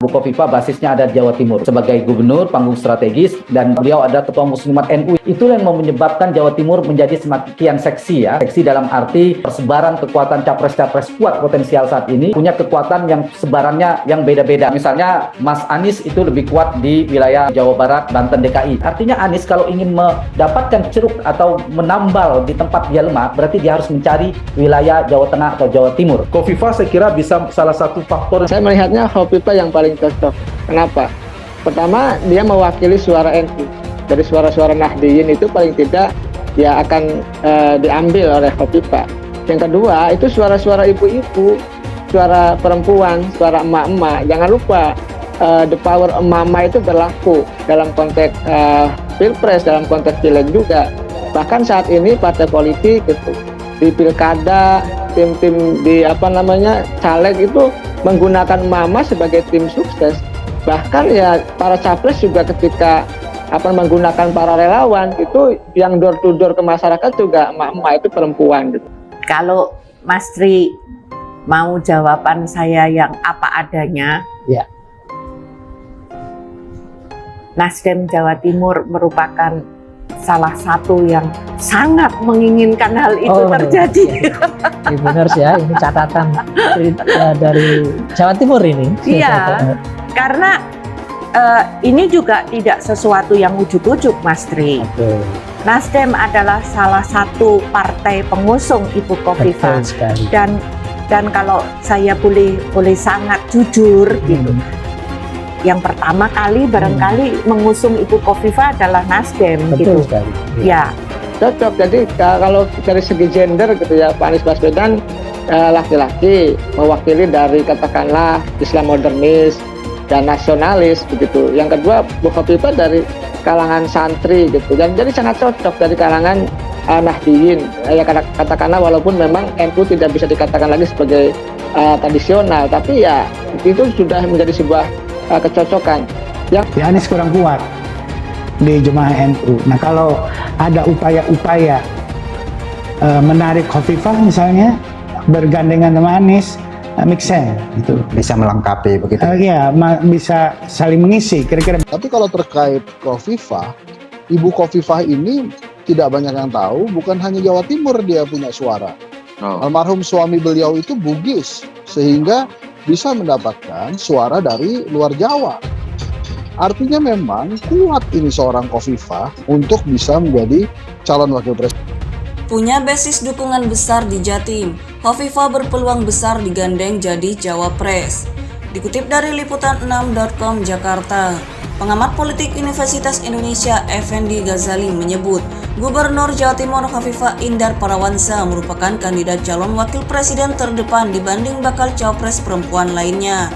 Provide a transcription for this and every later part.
Bu Khofifah basisnya ada di Jawa Timur sebagai gubernur panggung strategis dan beliau ada ketua Muslimat NU. Itu yang menyebabkan Jawa Timur menjadi semakin seksi ya. Seksi dalam arti persebaran kekuatan capres-capres kuat potensial saat ini punya kekuatan yang sebarannya yang beda-beda. Misalnya Mas Anies itu lebih kuat di wilayah Jawa Barat, Banten, DKI. Artinya Anies kalau ingin mendapatkan ceruk atau menambal di tempat dia lemah, berarti dia harus mencari wilayah Jawa Tengah atau Jawa Timur. Khofifah saya kira bisa salah satu faktor. Saya melihatnya Khofifah yang paling cocok. Kenapa? Pertama, dia mewakili suara NU. Dari suara-suara Nahdliyin itu paling tidak ya akan diambil oleh Khofifah. Yang kedua, itu suara-suara ibu-ibu, suara perempuan, suara emak-emak. Jangan lupa, the power emak-emak itu berlaku dalam konteks pilpres, dalam konteks pileg juga. Bahkan saat ini partai politik gitu, di pilkada, tim-tim di caleg itu menggunakan mama sebagai tim sukses. Bahkan ya para capres juga ketika menggunakan para relawan itu yang door to door ke masyarakat juga emak-emak itu perempuan gitu. Kalau Mas Tri mau jawaban saya yang apa adanya, ya. Nasdem Jawa Timur merupakan salah satu yang sangat menginginkan hal itu terjadi. Ini benar sih ya, ini catatan dari Jawa Timur ini. Iya, karena ini juga tidak sesuatu yang ujuk-ujuk, Mas Tri. Betul. Nasdem adalah salah satu partai pengusung Ibu Khofifah, dan kalau saya boleh sangat jujur gitu. Yang pertama kali barangkali mengusung Ibu Khofifah adalah Nasdem. Betul gitu. Sekali. Ya. Cocok. Jadi kalau dari segi gender gitu ya, Pak Anies Baswedan laki-laki mewakili dari katakanlah Islam modernis dan nasionalis begitu. Yang kedua, Bu Khofifah dari kalangan santri gitu. Dan jadi sangat cocok dari kalangan Nahdliyin. Ya katakanlah walaupun memang NU tidak bisa dikatakan lagi sebagai tradisional, tapi ya itu sudah menjadi sebuah kecocokan. Yang Anies kurang kuat di jemaah NU. Nah, kalau ada upaya-upaya menarik Khofifah misalnya bergandengan sama Anies, make sense gitu. Bisa melengkapi begitu. Ya, bisa saling mengisi kira-kira. Tapi kalau terkait Khofifah, Ibu Khofifah ini tidak banyak yang tahu, bukan hanya Jawa Timur dia punya suara. Almarhum suami beliau itu Bugis, sehingga bisa mendapatkan suara dari luar Jawa. Artinya memang kuat ini seorang Khofifah untuk bisa menjadi calon wakil presiden. Punya basis dukungan besar di Jatim, Khofifah berpeluang besar digandeng jadi Cawapres. Dikutip dari liputan6.com Jakarta, pengamat politik Universitas Indonesia Effendi Ghazali menyebut Gubernur Jawa Timur Khofifah Indar Parawansa merupakan kandidat calon wakil presiden terdepan dibanding bakal cawapres perempuan lainnya.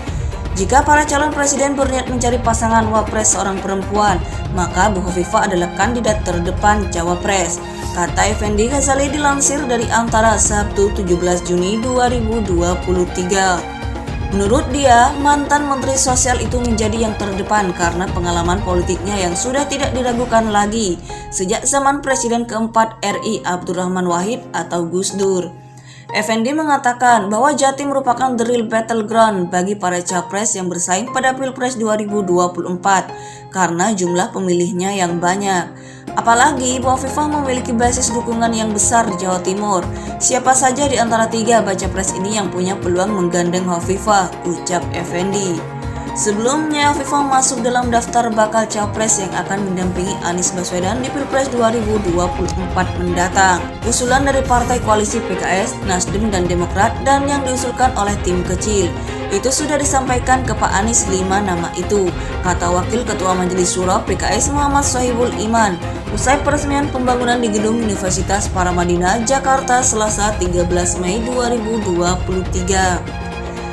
Jika para calon presiden berniat mencari pasangan wapres seorang perempuan, maka Bu Khofifah adalah kandidat terdepan cawapres, kata Effendi Ghazali dilansir dari Antara Sabtu 17 Juni 2023. Menurut dia, mantan Menteri Sosial itu menjadi yang terdepan karena pengalaman politiknya yang sudah tidak diragukan lagi sejak zaman Presiden keempat RI Abdurrahman Wahid atau Gus Dur. Effendi mengatakan bahwa Jatim merupakan the real battleground bagi para capres yang bersaing pada Pilpres 2024 karena jumlah pemilihnya yang banyak. Apalagi Bu Khofifah memiliki basis dukungan yang besar di Jawa Timur. Siapa saja di antara tiga baca pres ini yang punya peluang menggandeng Khofifah, ucap Effendi. Sebelumnya, Khofifah masuk dalam daftar bakal capres yang akan mendampingi Anies Baswedan di Pilpres 2024 mendatang. Usulan dari partai koalisi PKS, Nasdem, dan Demokrat dan yang diusulkan oleh tim kecil. Itu sudah disampaikan ke Pak Anies 5 nama itu, kata Wakil Ketua Majelis Syuro PKS Muhammad Sohibul Iman, usai peresmian pembangunan di Gedung Universitas Paramadina, Jakarta, Selasa 13 Mei 2023.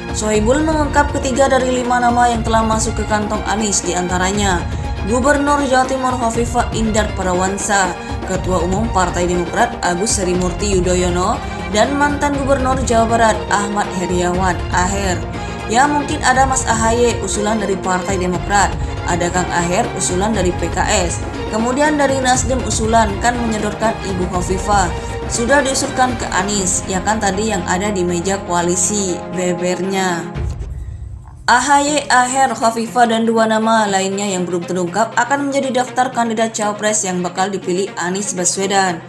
Sohibul mengungkap ketiga dari 5 nama yang telah masuk ke kantong Anies, diantaranya Gubernur Jawa Timur Khofifah Indar Parawansa, Ketua Umum Partai Demokrat Agus Harimurti Yudhoyono, dan mantan Gubernur Jawa Barat Ahmad Heriawan Aher. Ya, mungkin ada Mas Ahaye usulan dari Partai Demokrat, ada Kang Aher usulan dari PKS, kemudian dari Nasdem usulan kan menyodorkan Ibu Khofifah. Sudah diusulkan ke Anies, ya kan tadi yang ada di meja koalisi bebernya. AHY, Aher, Khofifah, dan 2 nama lainnya yang belum terungkap akan menjadi daftar kandidat cawapres yang bakal dipilih Anies Baswedan.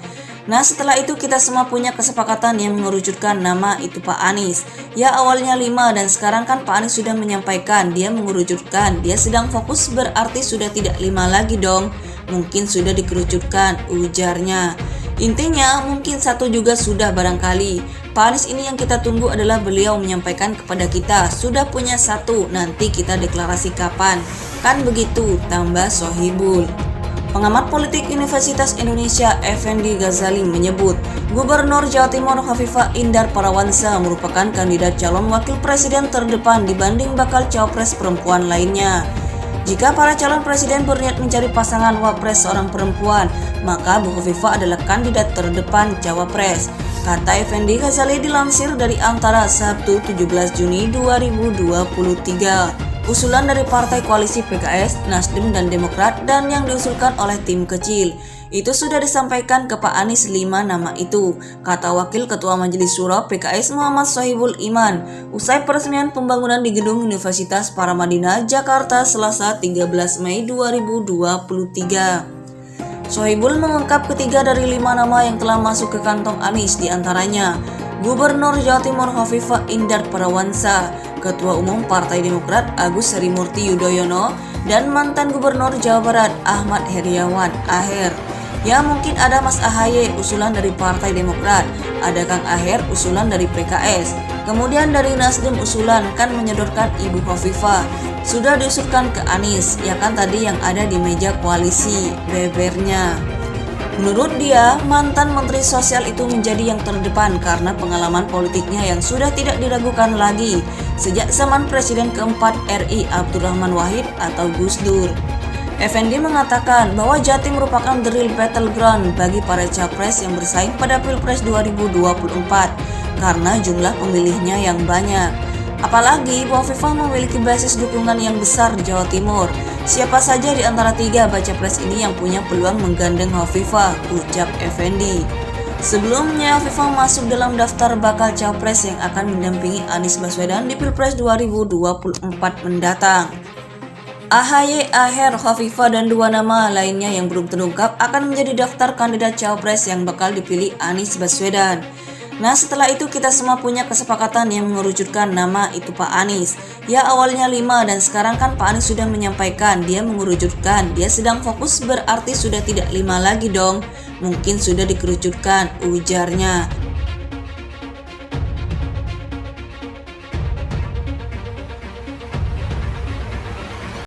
Nah, setelah itu kita semua punya kesepakatan yang mengerucutkan nama itu Pak Anies. Ya, awalnya 5 dan sekarang kan Pak Anies sudah menyampaikan dia mengerucutkan. Dia sedang fokus berarti sudah tidak 5 lagi dong. Mungkin sudah dikerucutkan, ujarnya. Intinya mungkin 1 juga sudah barangkali. Pak Anies ini yang kita tunggu adalah beliau menyampaikan kepada kita sudah punya 1, nanti kita deklarasi kapan. Kan begitu, tambah Sohibul. Pengamat politik Universitas Indonesia Effendi Ghazali menyebut Gubernur Jawa Timur Khofifah Indar Parawansa merupakan kandidat calon wakil presiden terdepan dibanding bakal cawapres perempuan lainnya. Jika para calon presiden berniat mencari pasangan wapres seorang perempuan, maka Bu Khofifah adalah kandidat terdepan cawapres, kata Effendi Ghazali dilansir dari Antara Sabtu 17 Juni 2023. Usulan dari partai koalisi PKS, Nasdem, dan Demokrat dan yang diusulkan oleh tim kecil. Itu sudah disampaikan ke Pak Anies 5 nama itu, kata Wakil Ketua Majelis Syuro PKS Muhammad Sohibul Iman, usai peresmian pembangunan di Gedung Universitas Paramadina, Jakarta, Selasa 13 Mei 2023. Sohibul mengungkap ketiga dari 5 nama yang telah masuk ke kantong Anies, diantaranya Gubernur Jawa Timur Khofifah Indar Parawansa, Ketua Umum Partai Demokrat Agus Harimurti Yudhoyono, dan mantan Gubernur Jawa Barat Ahmad Heriawan Aher. Ya, mungkin ada Mas AHY usulan dari Partai Demokrat, ada Kang Aher usulan dari PKS, kemudian dari Nasdem usulan kan menyodorkan Ibu Khofifah, sudah diusulkan ke Anies, ya kan tadi yang ada di meja koalisi, bebernya. Menurut dia, mantan Menteri Sosial itu menjadi yang terdepan karena pengalaman politiknya yang sudah tidak diragukan lagi sejak zaman Presiden keempat RI Abdurrahman Wahid atau Gus Dur. Effendi mengatakan bahwa Jatim merupakan the real battleground bagi para capres yang bersaing pada Pilpres 2024 karena jumlah pemilihnya yang banyak. Apalagi Bu Khofifah memiliki basis dukungan yang besar di Jawa Timur. Siapa saja di antara 3 baca pres ini yang punya peluang menggandeng Khofifah, ucap Effendi. Sebelumnya, Khofifah masuk dalam daftar bakal capres yang akan mendampingi Anies Baswedan di Pilpres 2024 mendatang. AHY, Aher, Khofifah, dan 2 nama lainnya yang belum terungkap akan menjadi daftar kandidat cawapres yang bakal dipilih Anies Baswedan. Nah, setelah itu kita semua punya kesepakatan yang mengerucutkan nama itu Pak Anies. Ya, awalnya 5 dan sekarang kan Pak Anies sudah menyampaikan dia mengerucutkan. Dia sedang fokus berarti sudah tidak 5 lagi dong. Mungkin sudah dikerucutkan, ujarnya.